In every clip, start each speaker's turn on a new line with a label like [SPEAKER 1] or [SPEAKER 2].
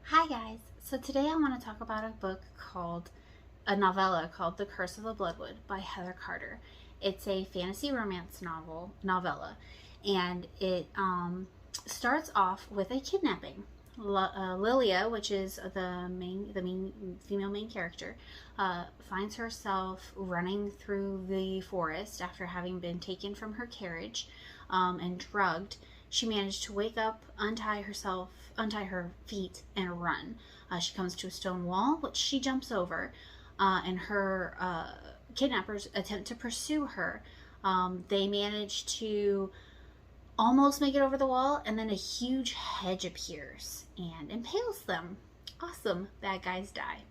[SPEAKER 1] Hi guys. So today I want to talk about a novella called The Curse of the Bloodwood by Heather Carter. It's a fantasy romance novella, and it starts off with a kidnapping. Lilia, which is the female main character, finds herself running through the forest after having been taken from her carriage and drugged. She managed to wake up, untie her feet, and run. She comes to a stone wall, which she jumps over, and her kidnappers attempt to pursue her. They manage to almost make it over the wall, and then a huge hedge appears and impales them. Awesome, bad guys die.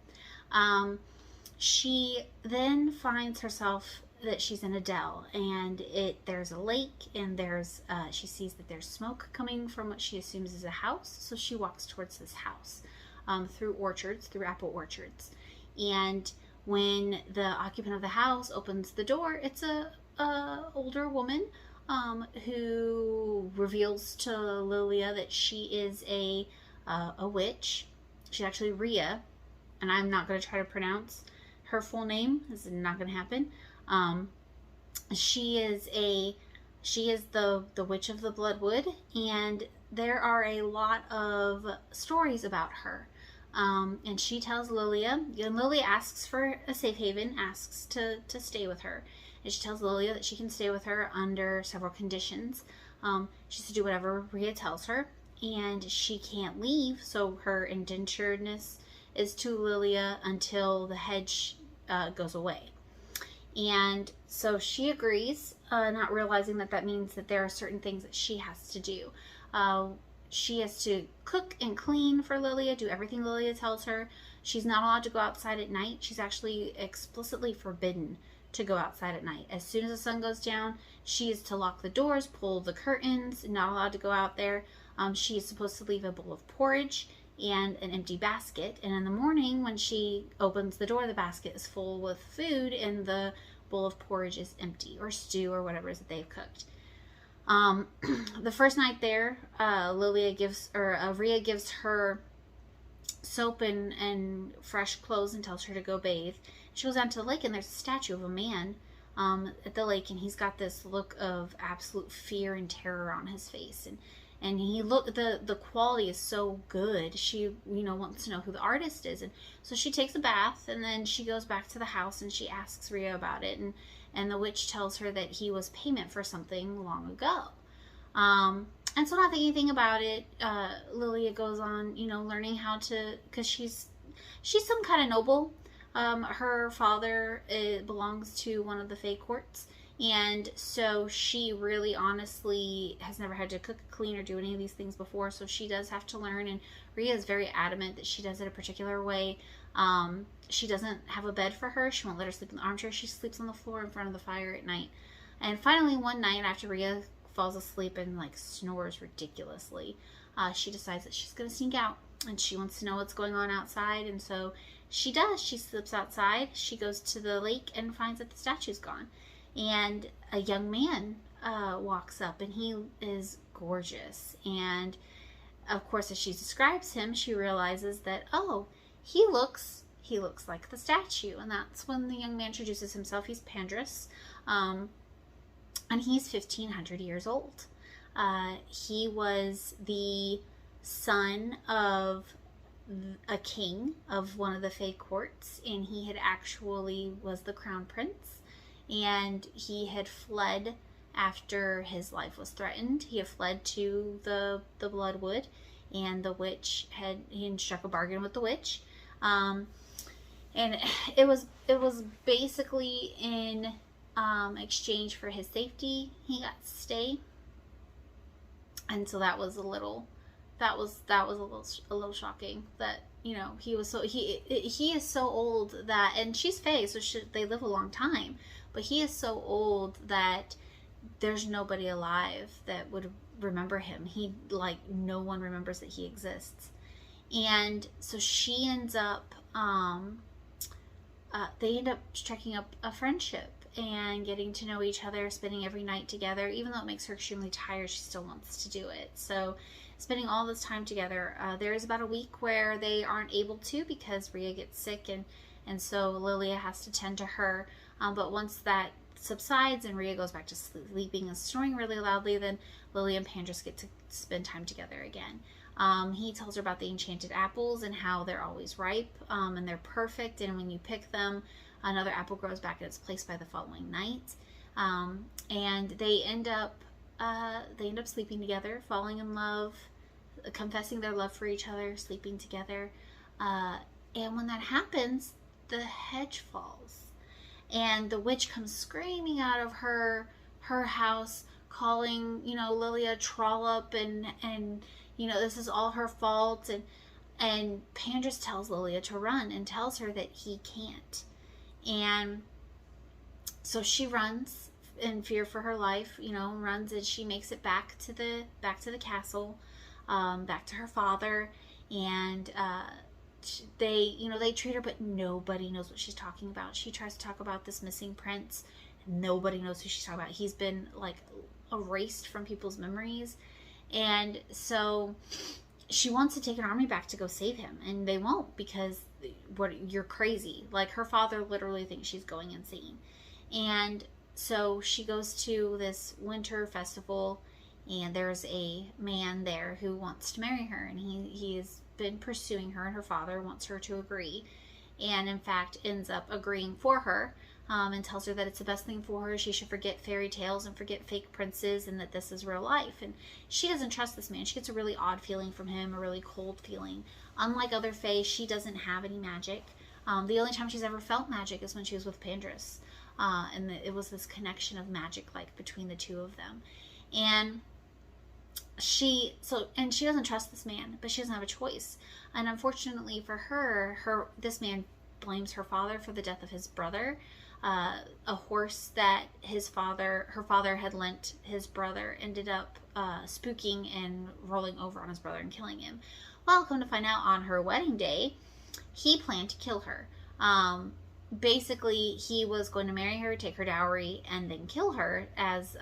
[SPEAKER 1] She then finds herself that she's in a dell, and there's a lake, and she sees that there's smoke coming from what she assumes is a house. So she walks towards this house through apple orchards, and when the occupant of the house opens the door, it's a older woman who reveals to Lilia that she is a witch. She's actually Rhea, and I'm not going to try to pronounce her full name. This is not going to happen. She is the witch of the Bloodwood, and there are a lot of stories about her. And she tells Lilia, and Lilia asks for a safe haven, asks to stay with her. And she tells Lilia that she can stay with her under several conditions. She's to do whatever Rhea tells her, and she can't leave, so her indenturedness is to Lilia until the hedge goes away. And so she agrees, not realizing that means that there are certain things that she has to do. She has to cook and clean for Lilia, do everything Lilia tells her. She's not allowed to go outside at night. She's actually explicitly forbidden to go outside at night. As soon as the sun goes down, she is to lock the doors, pull the curtains, not allowed to go out there. She is supposed to leave a bowl of porridge and an empty basket, and in the morning when she opens the door, the basket is full with food and the bowl of porridge is empty, or stew, or whatever it is that they've cooked. The first night there, Rhea gives her soap and fresh clothes and tells her to go bathe. She goes down to the lake, and there's a statue of a man at the lake, and he's got this look of absolute fear and terror on his face, and the quality is so good. She wants to know who the artist is, and so she takes a bath, and then she goes back to the house and she asks Rhea about it, and the witch tells her that he was payment for something long ago. And so not thinking anything about it, Lilia goes on learning how to, because she's some kind of noble. Her father belongs to one of the Fae courts, and so she really honestly has never had to cook, clean, or do any of these things before, so she does have to learn, and Rhea is very adamant that she does it a particular way. She doesn't have a bed for her. She won't let her sleep in the armchair. She sleeps on the floor in front of the fire at night. And finally, one night after Rhea falls asleep and snores ridiculously, she decides that she's going to sneak out, and she wants to know what's going on outside, and so she does. She slips outside. She goes to the lake and finds that the statue's gone. And a young man walks up, and he is gorgeous. And of course, as she describes him, she realizes that, oh, he looks like the statue. And that's when the young man introduces himself. He's Pandrus, and he's 1,500 years old. He was the son of a king of one of the Fae courts, and he had actually was the crown prince, and he had fled after his life was threatened. He had fled to the Bloodwood, and the witch he struck a bargain with the witch, and it was basically in exchange for his safety he got to stay. And so that was a little shocking that he is so old that, and she's Fae, so they live a long time, but he is so old that there's nobody alive that would remember him. No one remembers that he exists. And so she ends up they end up striking up a friendship, and getting to know each other, spending every night together. Even though it makes her extremely tired, she still wants to do it. So spending all this time together. There is about a week where they aren't able to because Rhea gets sick, and so Lilia has to tend to her. But once that subsides and Rhea goes back to sleeping and snoring really loudly, then Lily and Pandros get to spend time together again. He tells her about the enchanted apples and how they're always ripe, and they're perfect, and when you pick them, another apple grows back in its place by the following night. And they end up sleeping together, falling in love, confessing their love for each other, sleeping together. And when that happens, the hedge falls, and the witch comes screaming out of her house, calling, Lilia a trollop, and this is all her fault. And Pandros tells Lilia to run and tells her that he can't. And so she runs in fear for her life, runs, and she makes it back to the castle, back to her father. And they treat her, but nobody knows what she's talking about. She tries to talk about this missing prince. Nobody knows who she's talking about. He's been erased from people's memories. And so she wants to take an army back to go save him, and they won't, because you're crazy. Her father literally thinks she's going insane. And so she goes to this winter festival, and there's a man there who wants to marry her, and he has been pursuing her, and her father wants her to agree, and in fact ends up agreeing for her, and tells her that it's the best thing for her. She should forget fairy tales and forget fake princes, and that this is real life. And she doesn't trust this man. She gets a really odd feeling from him, a really cold feeling. Unlike other fae, she doesn't have any magic. The only time she's ever felt magic is when she was with Pandros, and it was this connection of magic between the two of them. And she doesn't trust this man, but she doesn't have a choice. And unfortunately for her this man blames her father for the death of his brother. A horse that her father had lent his brother ended up spooking and rolling over on his brother and killing him. Well, come to find out, on her wedding day, he planned to kill her. Basically, he was going to marry her, take her dowry, and then kill her as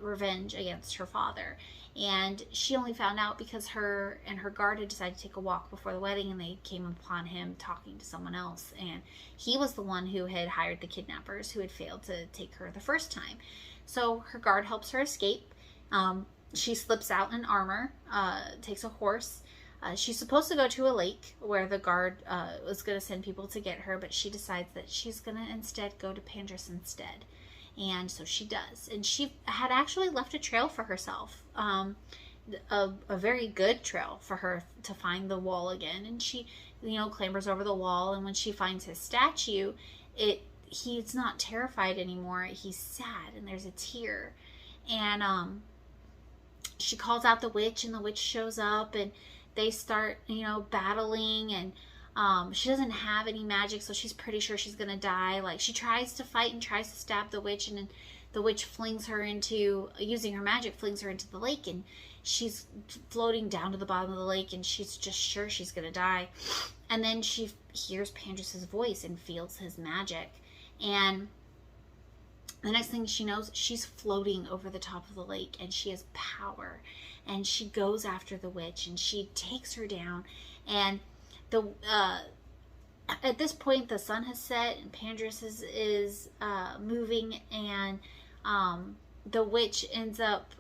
[SPEAKER 1] revenge against her father. And she only found out because her and her guard had decided to take a walk before the wedding, and they came upon him talking to someone else. And he was the one who had hired the kidnappers, who had failed to take her the first time. So her guard helps her escape. She slips out in armor, takes a horse. She's supposed to go to a lake where the guard was going to send people to get her, but she decides that she's going to instead go to Pandros instead. And so she does. And she had actually left a trail for herself, a very good trail for her to find the wall again. And she, clambers over the wall. And when she finds his statue, he's not terrified anymore. He's sad, and there's a tear. And she calls out the witch, and the witch shows up, and they start, battling. And she doesn't have any magic, so she's pretty sure she's gonna die. She tries to fight and tries to stab the witch, and then the witch flings her into, using her magic, flings her into the lake, and she's floating down to the bottom of the lake, and she's just sure she's gonna die. And then she hears Pandros' voice and feels his magic, and the next thing she knows, she's floating over the top of the lake, and she has power, and she goes after the witch, and she takes her down. And at this point, the sun has set, and Pandros is moving, and the witch ends up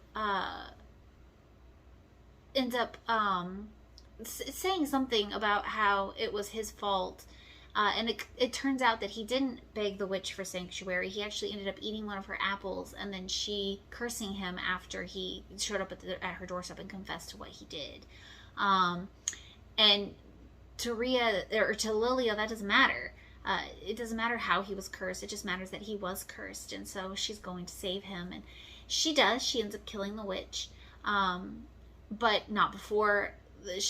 [SPEAKER 1] saying something about how it was his fault. And it turns out that he didn't beg the witch for sanctuary. He actually ended up eating one of her apples, and then she cursing him after he showed up at her doorstep and confessed to what he did. And to Lilia, that doesn't matter. It doesn't matter how he was cursed. It just matters that he was cursed. And so she's going to save him. And she does. She ends up killing the witch. But not before.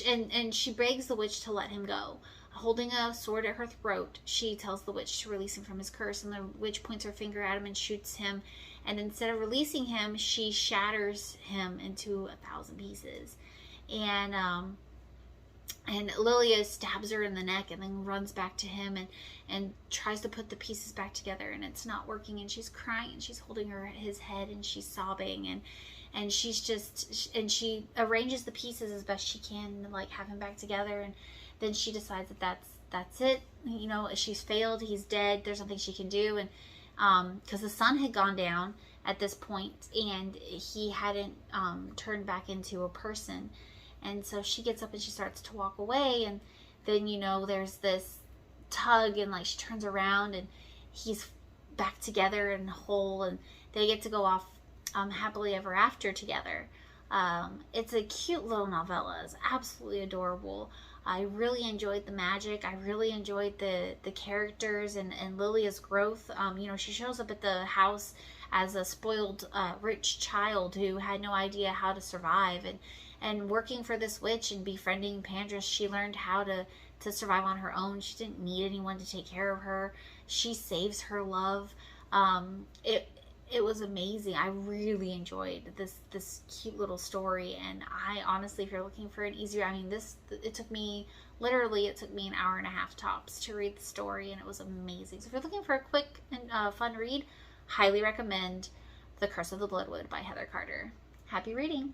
[SPEAKER 1] And she begs the witch to let him go. Holding a sword at her throat, she tells the witch to release him from his curse. And the witch points her finger at him and shoots him. And instead of releasing him, she shatters him into 1,000 pieces. And and Lilia stabs her in the neck and then runs back to him and tries to put the pieces back together, and it's not working, and she's crying and she's holding his head and she's sobbing, and she arranges the pieces as best she can to like have him back together, and then she decides that that's it, you know, she's failed, he's dead, there's nothing she can do. And because the sun had gone down at this point and he hadn't turned back into a person. And so she gets up and she starts to walk away, and then, you know, there's this tug, and like she turns around and he's back together and whole, and they get to go off happily ever after together. It's a cute little novella. It's absolutely adorable. I really enjoyed the magic. I really enjoyed the characters and Lilia's growth. You know, she shows up at the house as a spoiled rich child who had no idea how to survive, and working for this witch and befriending Pandras, she learned how to survive on her own. She didn't need anyone to take care of her. She saves her love. It was amazing. I really enjoyed this cute little story, and I honestly, if you're looking for an easier, I mean, it took me an hour and a half tops to read the story, and it was amazing. So if you're looking for a quick and fun read, highly recommend The Curse of the Bloodwood by Heather Carter. Happy reading!